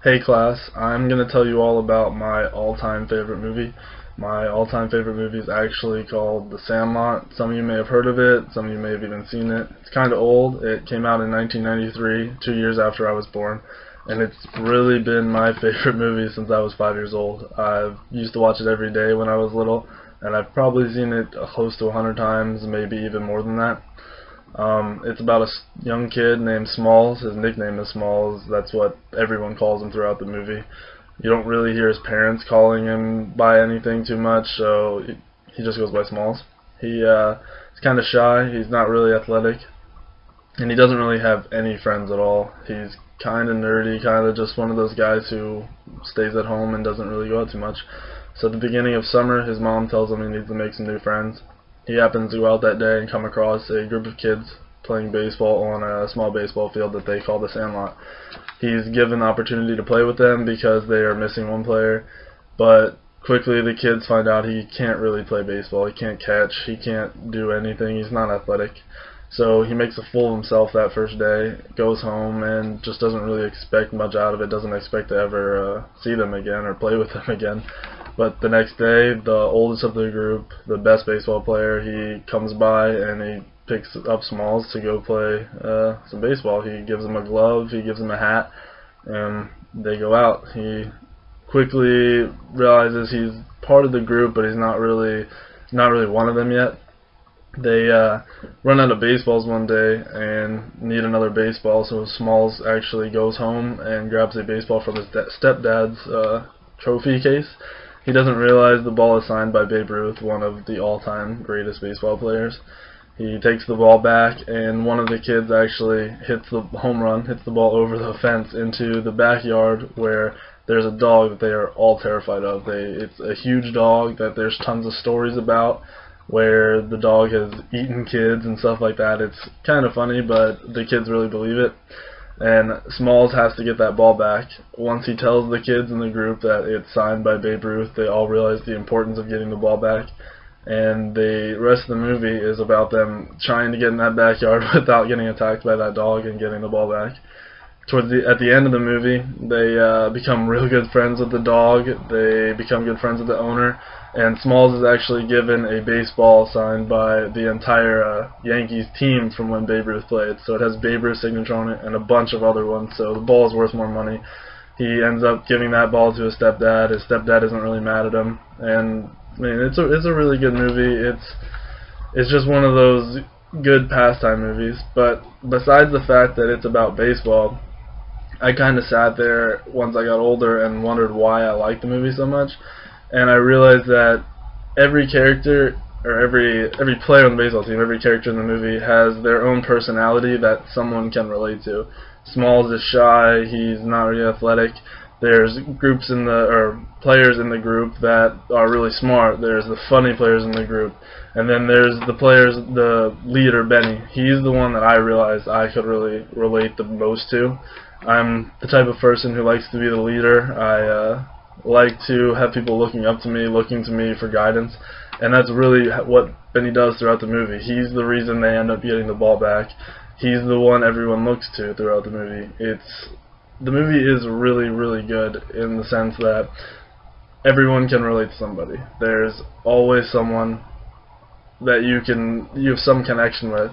Hey class, I'm going to tell you all about my all-time favorite movie. My all-time favorite movie is actually called The Sandlot. Some of you may have heard of it, some of you may have even seen it. It's kind of old. It came out in 1993, 2 years after I was born, and it's really been my favorite movie since I was 5 years old. I used to watch it every day when I was little, and I've probably seen it close to 100 times, maybe even more than that. It's about a young kid named Smalls. His nickname is Smalls. That's what everyone calls him throughout the movie. You don't really hear his parents calling him by anything too much, so he just goes by Smalls. He's kind of shy. He's not really athletic, and he doesn't really have any friends at all. He's kind of nerdy, kind of just one of those guys who stays at home and doesn't really go out too much. So at the beginning of summer, his mom tells him he needs to make some new friends. He happens to go out that day and come across a group of kids playing baseball on a small baseball field that they call the Sandlot. He's given the opportunity to play with them because they are missing one player, but quickly the kids find out he can't really play baseball. He can't catch, he can't do anything, he's not athletic. So he makes a fool of himself that first day, goes home, and just doesn't really expect much out of it, doesn't expect to ever see them again or play with them again. But the next day, the oldest of the group, the best baseball player, he comes by and he picks up Smalls to go play some baseball. He gives him a glove, he gives him a hat, and they go out. He quickly realizes he's part of the group, but he's not really one of them yet. They run out of baseballs one day and need another baseball, so Smalls actually goes home and grabs a baseball from his stepdad's trophy case. He doesn't realize the ball is signed by Babe Ruth, one of the all-time greatest baseball players. He takes the ball back, and one of the kids actually hits the home run, hits the ball over the fence into the backyard where there's a dog that they are all terrified of. It's a huge dog that there's tons of stories about, where the dog has eaten kids and stuff like that. It's kind of funny, but the kids really believe it. And Smalls has to get that ball back. Once he tells the kids in the group that it's signed by Babe Ruth, they all realize the importance of getting the ball back. And the rest of the movie is about them trying to get in that backyard without getting attacked by that dog and getting the ball back. At the end of the movie, they become real good friends with the dog. They become good friends with the owner, and Smalls is actually given a baseball signed by the entire Yankees team from when Babe Ruth played. So it has Babe Ruth's signature on it and a bunch of other ones. So the ball is worth more money. He ends up giving that ball to his stepdad. His stepdad isn't really mad at him, and I mean it's a really good movie. It's just one of those good pastime movies. But besides the fact that it's about baseball, I kind of sat there once I got older and wondered why I liked the movie so much, and I realized that every character, or every player on the baseball team, every character in the movie has their own personality that someone can relate to. Smalls is shy, he's not really athletic. There's players in the group that are really smart. There's the funny players in the group, and then there's the leader, Benny. He's the one that I realized I could really relate the most to. I'm the type of person who likes to be the leader. I like to have people looking up to me, looking to me for guidance, and that's really what Benny does throughout the movie. He's the reason they end up getting the ball back. He's the one everyone looks to throughout the movie. The movie is really, really good in the sense that everyone can relate to somebody. There's always someone that you have some connection with.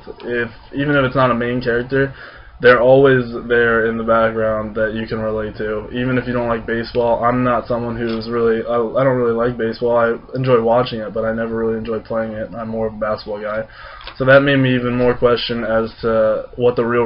Even if it's not a main character, they're always there in the background that you can relate to. Even if you don't like baseball, I'm not someone who's really, I don't really like baseball. I enjoy watching it, but I never really enjoy playing it. I'm more of a basketball guy. So that made me even more question as to what the real